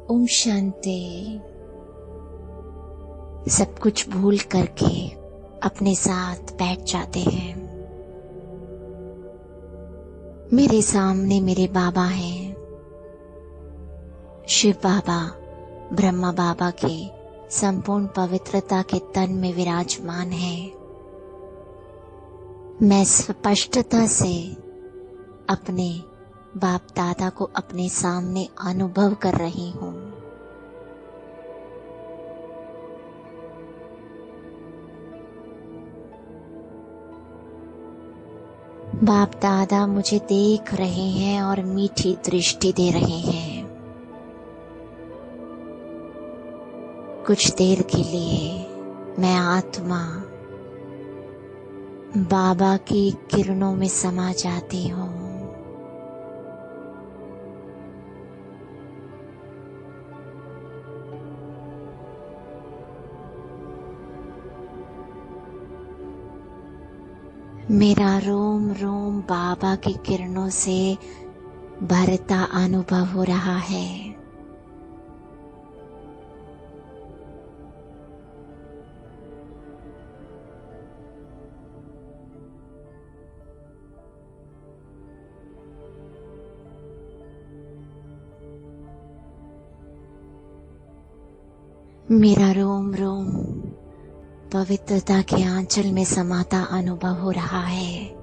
ओम शांति। सब कुछ भूल करके अपने साथ बैठ जाते हैं। मेरे सामने मेरे बाबा हैं, शिव बाबा, ब्रह्मा बाबा के संपूर्ण पवित्रता के तन में विराजमान है। मैं स्पष्टता से अपने बाप दादा को अपने सामने अनुभव कर रही हूँ। बाप दादा मुझे देख रहे हैं और मीठी दृष्टि दे रहे हैं। कुछ देर के लिए मैं आत्मा बाबा की किरणों में समा जाती हूँ। मेरा रोम रोम बाबा की किरणों से भरता अनुभव हो रहा है। मेरा रोम रोम पवित्रता के आंचल में समाता अनुभव हो रहा है।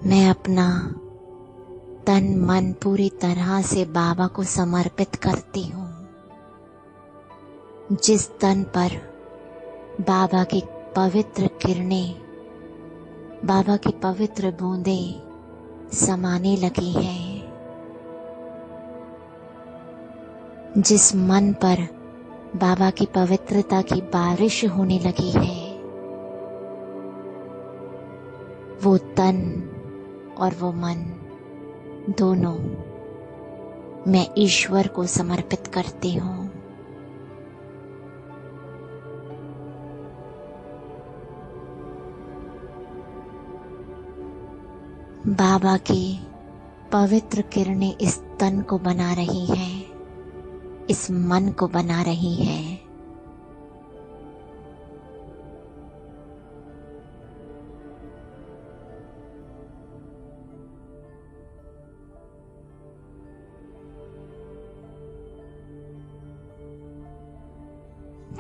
मैं अपना तन मन पूरी तरह से बाबा को समर्पित करती हूँ। जिस तन पर बाबा की पवित्र किरणें, बाबा की पवित्र बूंदें समाने लगी हैं, जिस मन पर बाबा की पवित्रता की बारिश होने लगी है, वो तन और वो मन दोनों मैं ईश्वर को समर्पित करती हूँ। बाबा की पवित्र किरणें इस तन को बना रही हैं, इस मन को बना रही हैं।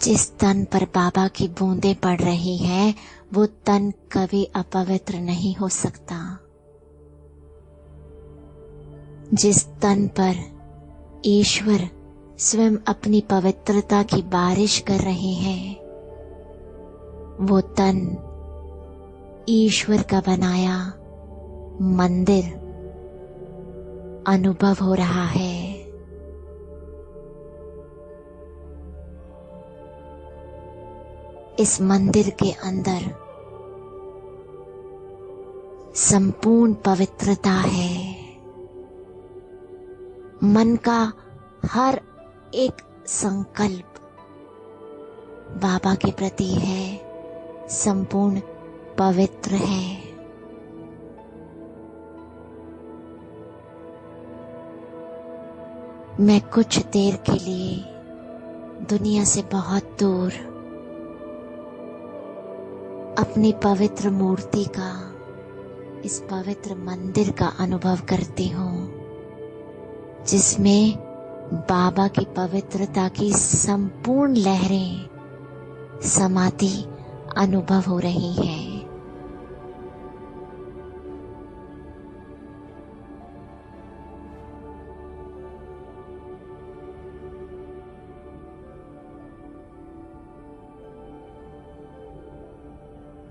जिस तन पर बाबा की बूंदें पड़ रही हैं, वो तन कभी अपवित्र नहीं हो सकता। जिस तन पर ईश्वर स्वयं अपनी पवित्रता की बारिश कर रहे हैं, वो तन ईश्वर का बनाया मंदिर अनुभव हो रहा है। इस मंदिर के अंदर संपूर्ण पवित्रता है। मन का हर एक संकल्प बाबा के प्रति है, संपूर्ण पवित्र है। मैं कुछ देर के लिए दुनिया से बहुत दूर अपनी पवित्र मूर्ति का, इस पवित्र मंदिर का अनुभव करती हूँ, जिसमें बाबा की पवित्रता की संपूर्ण लहरें समाती अनुभव हो रही हैं।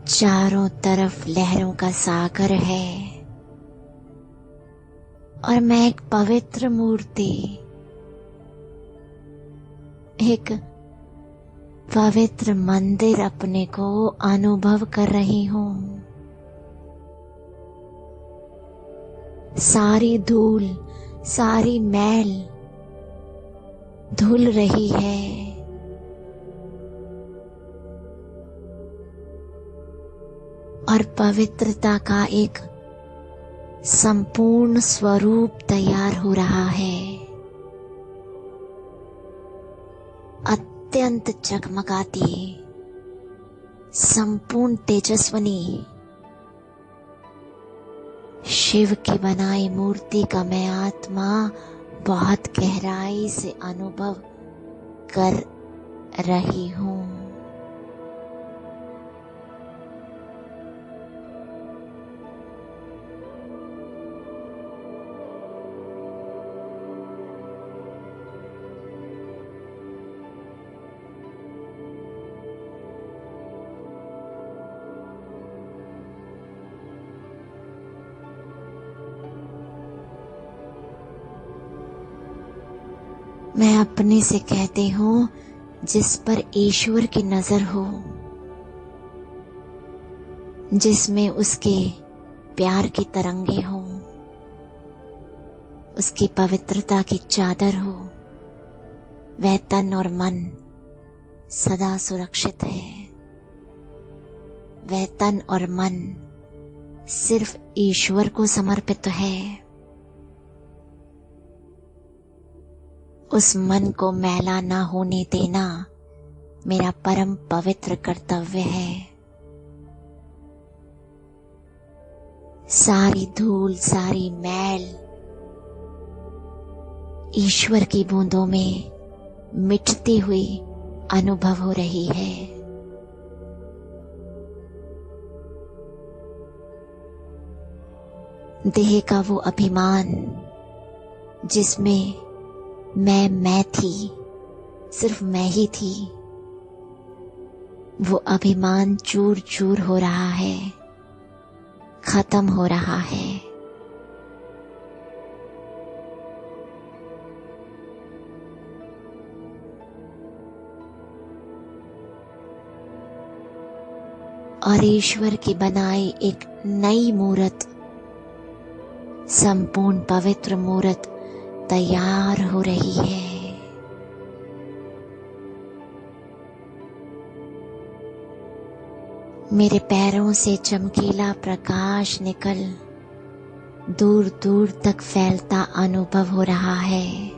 चारों तरफ लहरों का सागर है और मैं एक पवित्र मूर्ति, एक पवित्र मंदिर अपने को अनुभव कर रही हूँ। सारी धूल, सारी मैल धुल रही है। और पवित्रता का एक संपूर्ण स्वरूप तैयार हो रहा है। अत्यंत जगमगाती, संपूर्ण तेजस्वनी शिव की बनाई मूर्ति का मैं आत्मा बहुत गहराई से अनुभव कर रही हूं। मैं अपने से कहती हूँ जिस पर ईश्वर की नजर हो, जिसमें उसके प्यार की तरंगे हों, उसकी पवित्रता की चादर हो, वह तन और मन सदा सुरक्षित है। वह तन और मन सिर्फ ईश्वर को समर्पित है। उस मन को मैला ना होने देना मेरा परम पवित्र कर्तव्य है। सारी धूल, सारी मैल ईश्वर की बूंदों में मिटती हुई अनुभव हो रही है। देह का वो अभिमान जिसमें मैं थी, सिर्फ मैं ही थी, वो अभिमान चूर चूर हो रहा है, खत्म हो रहा है। और ईश्वर की बनाई एक नई मूर्त, संपूर्ण पवित्र मूर्त तैयार हो रही है। मेरे पैरों से चमकीला प्रकाश निकल दूर दूर तक फैलता अनुभव हो रहा है।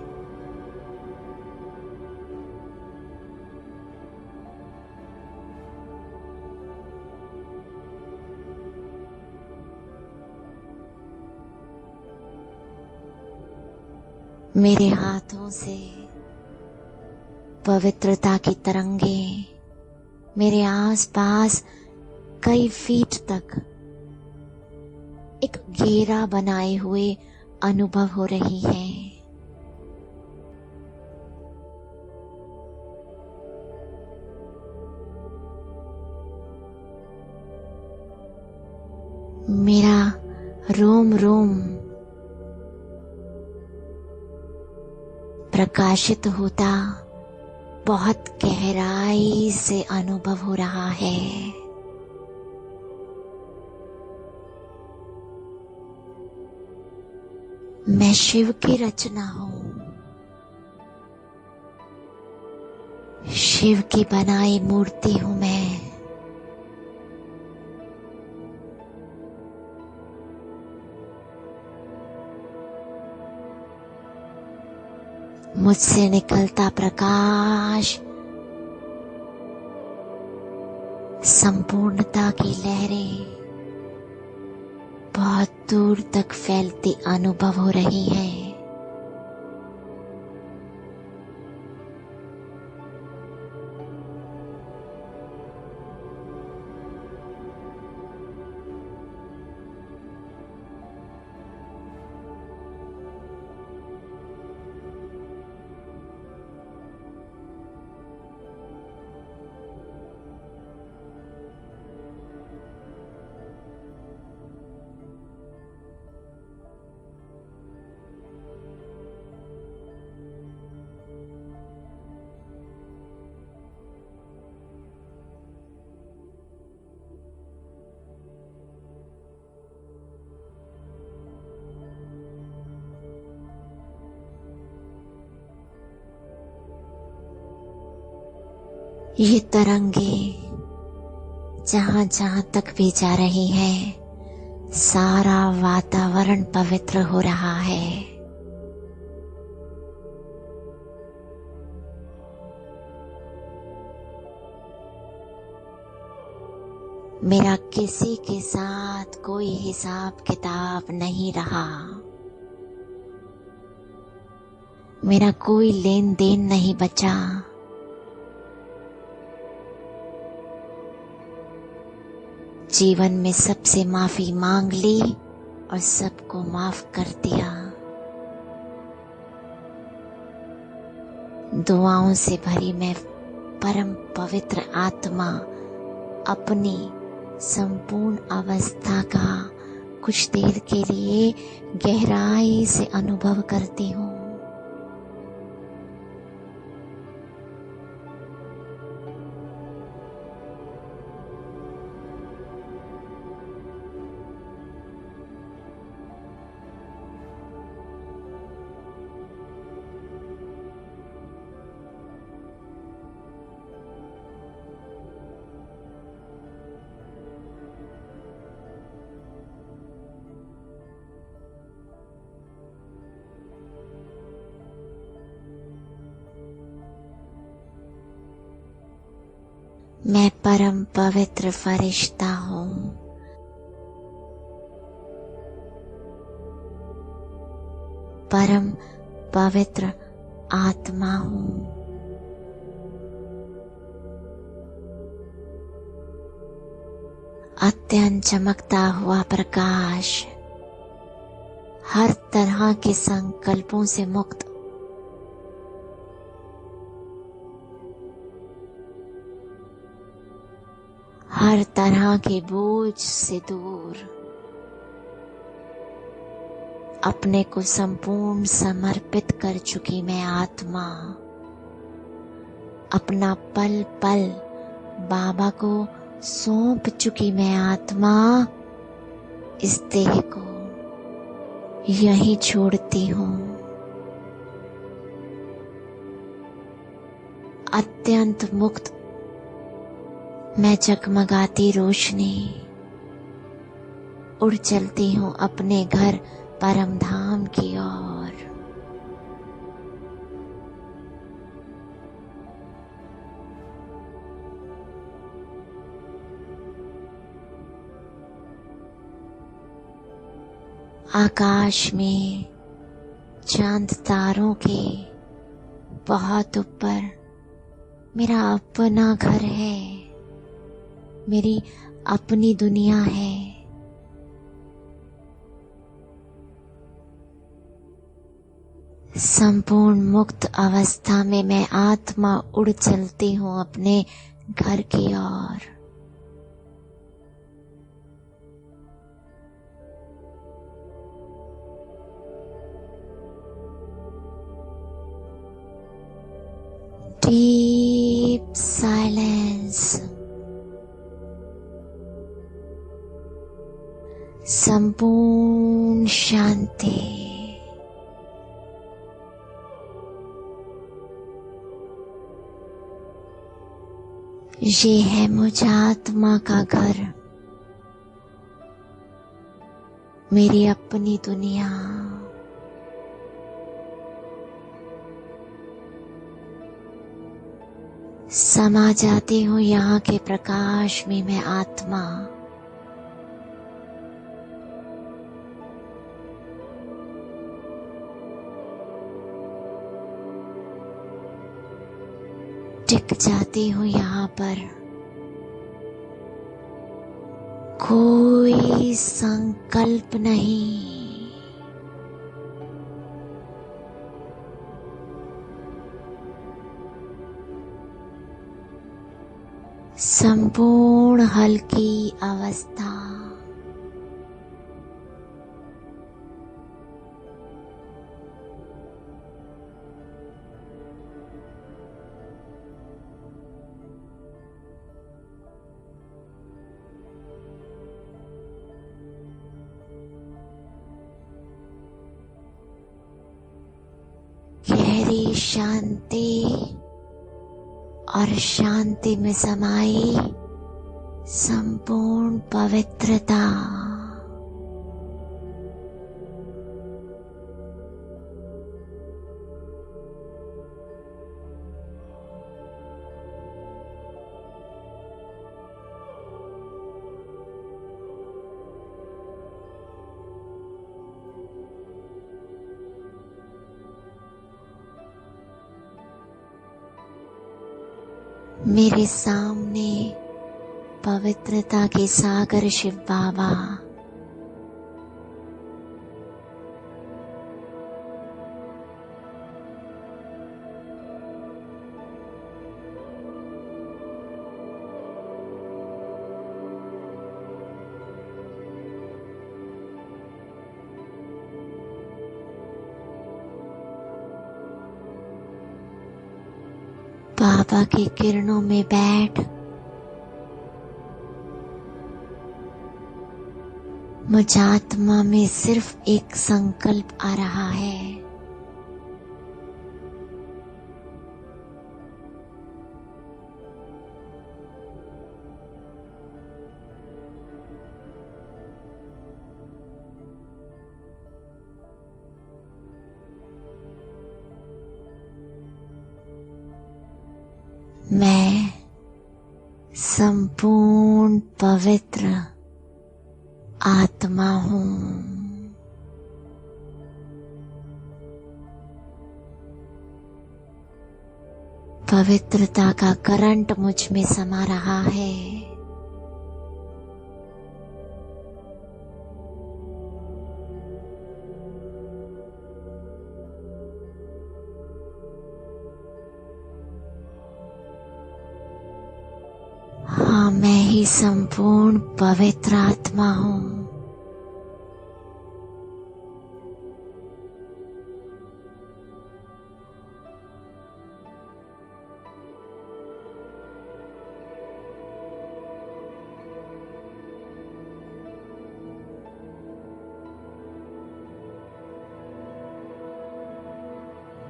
मेरे हाथों से पवित्रता की तरंगे मेरे आसपास कई फीट तक एक घेरा बनाए हुए अनुभव हो रही है। मेरा रोम रोम प्रकाशित होता बहुत गहराई से अनुभव हो रहा है। मैं शिव की रचना हूं, शिव की बनाई मूर्ति हूं मैं। मुझसे निकलता प्रकाश संपूर्णता की लहरें बहुत दूर तक फैलती अनुभव हो रही है। ये तरंगे जहां जहां तक भी जा रही है, सारा वातावरण पवित्र हो रहा है। मेरा किसी के साथ कोई हिसाब किताब नहीं रहा। मेरा कोई लेन देन नहीं बचा। जीवन में सबसे माफी मांग ली और सबको माफ कर दिया। दुआओं से भरी मैं परम पवित्र आत्मा अपनी संपूर्ण अवस्था का कुछ देर के लिए गहराई से अनुभव करती हूँ। मैं परम पवित्र फरिश्ता हूँ। परम पवित्र आत्मा हूँ। अत्यंत चमकता हुआ प्रकाश, हर तरह के संकल्पों से मुक्त, हर तरह के बोझ से दूर, अपने को संपूर्ण समर्पित कर चुकी मैं आत्मा, अपना पल पल बाबा को सौंप चुकी मैं आत्मा, इस देह को यहीं छोड़ती हूँ। अत्यंत मुक्त मैं जगमगाती रोशनी उड़ चलती हूँ अपने घर परम धाम की ओर। आकाश में चांद तारों के बहुत ऊपर मेरा अपना घर है, मेरी अपनी दुनिया है। संपूर्ण मुक्त अवस्था में मैं आत्मा उड़ चलती हूँ अपने घर की ओर। डीप साइलेंस, संपूर्ण शांति। ये है मुझ आत्मा का घर, मेरी अपनी दुनिया। समा जाती हूँ यहाँ के प्रकाश में मैं आत्मा। टिक जाती हूँ यहाँ पर। कोई संकल्प नहीं, संपूर्ण हल्की अवस्था। गहरी शांति और शांति में समाई संपूर्ण पवित्रता। मेरे सामने पवित्रता के सागर शिव बाबा बाबा की किरणों में बैठ मुझ आत्मा में सिर्फ एक संकल्प आ रहा है, मैं संपूर्ण पवित्र आत्मा हूँ। पवित्रता का करंट मुझ में समा रहा है। हाँ, मैं ही संपूर्ण पवित्र आत्मा हूँ।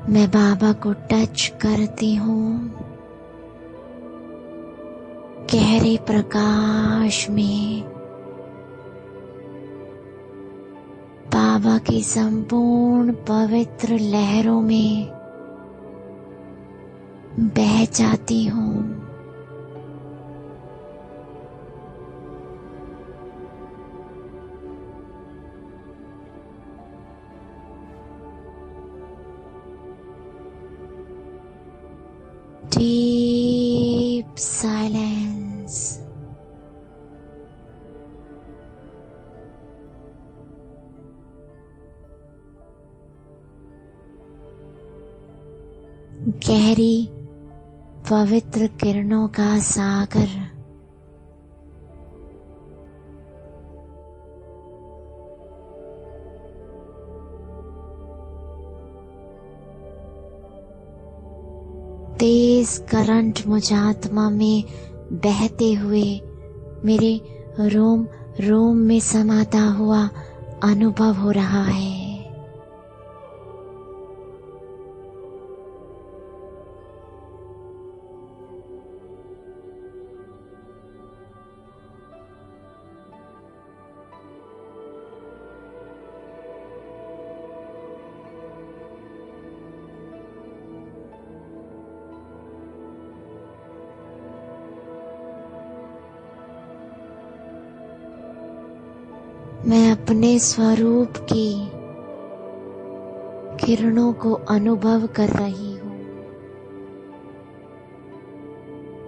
मैं बाबा को टच करती हूँ। गहरे प्रकाश में बाबा की संपूर्ण पवित्र लहरों में बह जाती हूँ। Deep silence. गहरी पवित्र किरणों का सागर तेज करंट मुझ आत्मा में बहते हुए मेरे रोम रोम में समाता हुआ अनुभव हो रहा है। मैं अपने स्वरूप की किरणों को अनुभव कर रही हूँ।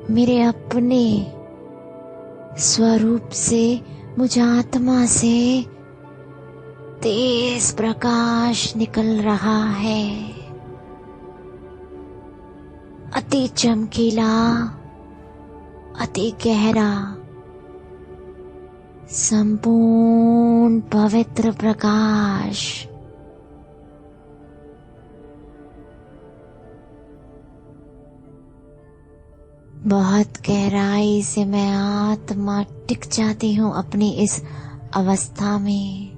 मेरे अपने स्वरूप से मुझ आत्मा से तेज प्रकाश निकल रहा है, अति चमकीला, अति गहरा, संपूर्ण पवित्र प्रकाश। बहुत गहराई से मैं आत्मा टिक जाती हूँ अपनी इस अवस्था में।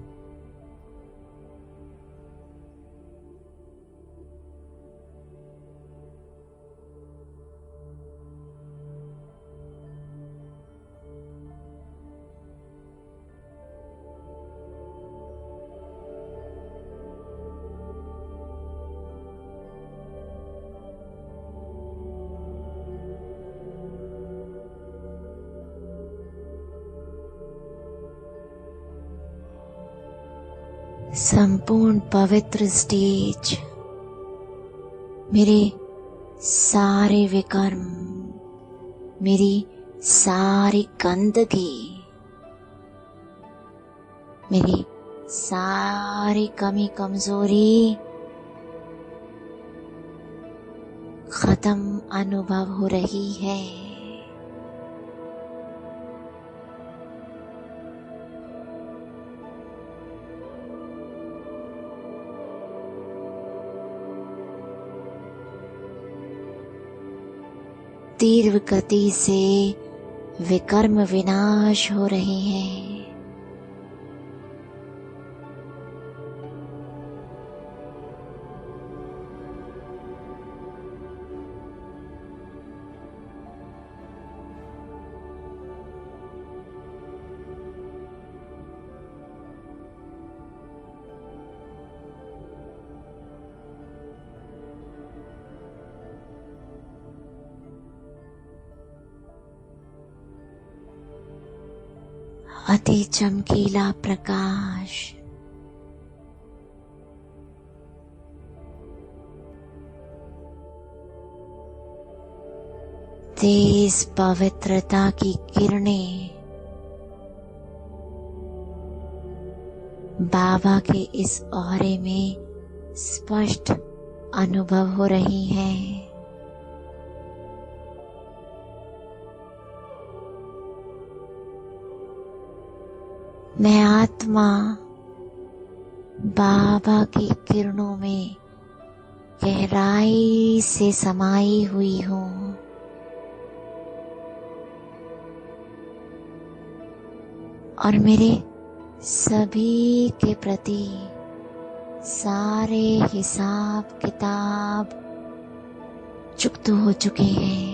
संपूर्ण पवित्र स्टेज मेरे सारे विकर्म, मेरी सारी गंदगी, मेरी सारी कमी कमजोरी खत्म अनुभव हो रही है। तीव्र गति से विकर्म विनाश हो रहे हैं। अति चमकीला प्रकाश तेज पवित्रता की किरणें बाबा के इस ऑरे में स्पष्ट अनुभव हो रही हैं। मैं आत्मा बाबा की किरणों में गहराई से समाई हुई हूँ। और मेरे सभी के प्रति सारे हिसाब किताब चुकत हो चुके हैं।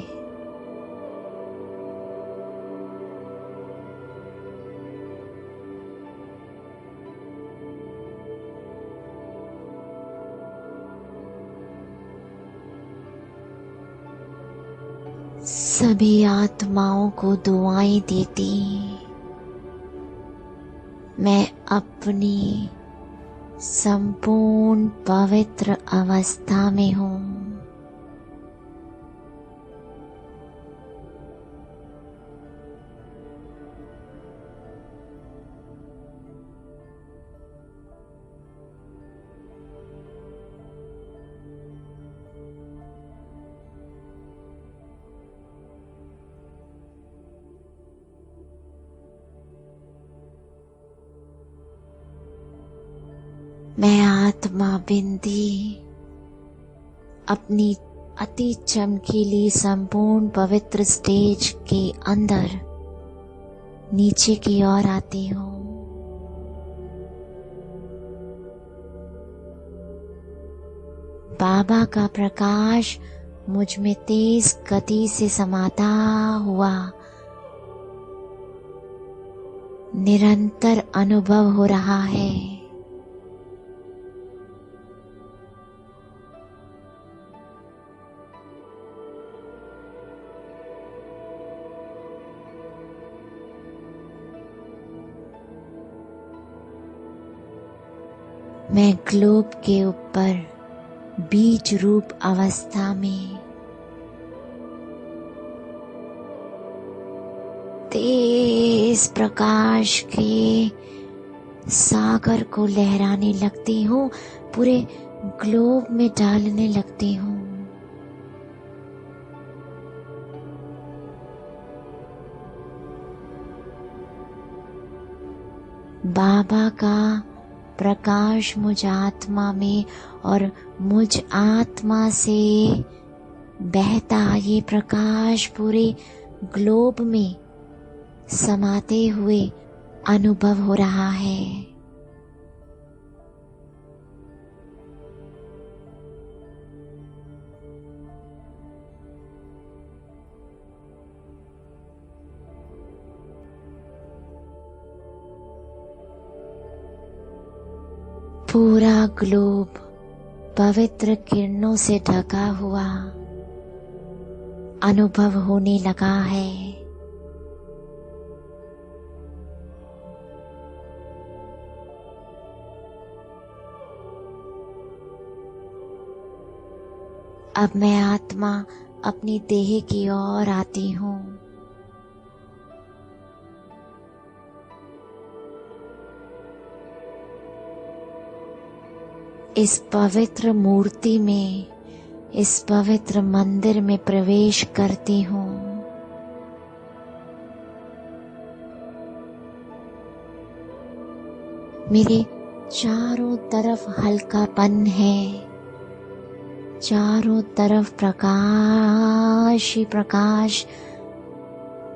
सभी आत्माओं को दुआएं देती मैं अपनी संपूर्ण पवित्र अवस्था में हूँ। मैं आत्मा बिंदी अपनी अति चमकीली संपूर्ण पवित्र स्टेज के अंदर नीचे की ओर आती हूँ। बाबा का प्रकाश मुझ में तेज गति से समाता हुआ निरंतर अनुभव हो रहा है। मैं ग्लोब के ऊपर बीज रूप अवस्था में तेज प्रकाश के सागर को लहराने लगती हूँ, पूरे ग्लोब में डालने लगती हूँ। बाबा का प्रकाश मुझ आत्मा में और मुझ आत्मा से बहता ये प्रकाश पूरे ग्लोब में समाते हुए अनुभव हो रहा है। पूरा ग्लोब पवित्र किरणों से ढका हुआ अनुभव होने लगा है। अब मैं आत्मा अपनी देह की ओर आती हूँ। इस पवित्र मूर्ति में, इस पवित्र मंदिर में प्रवेश करती हूँ। मेरे चारों तरफ हल्कापन है, चारों तरफ प्रकाश ही प्रकाश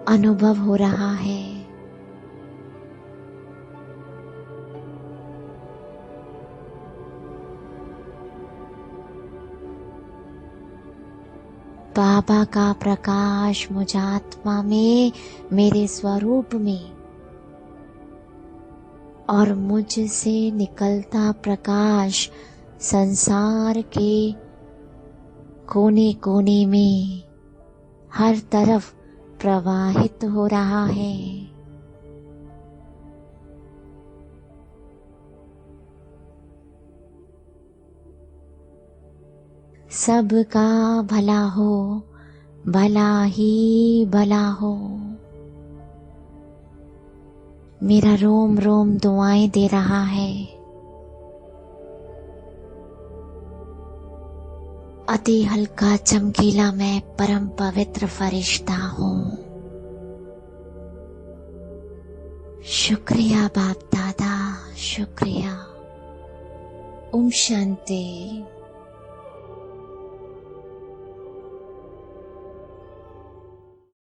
अनुभव हो रहा है। बाबा का प्रकाश मुझ आत्मा में, मेरे स्वरूप में, और मुझसे निकलता प्रकाश संसार के कोने कोने में हर तरफ प्रवाहित हो रहा है। सबका भला हो, भला ही भला हो। मेरा रोम रोम दुआएं दे रहा है। अति हल्का चमकीला मैं परम पवित्र फरिश्ता हूँ। शुक्रिया बाप दादा, शुक्रिया। ओम शांति।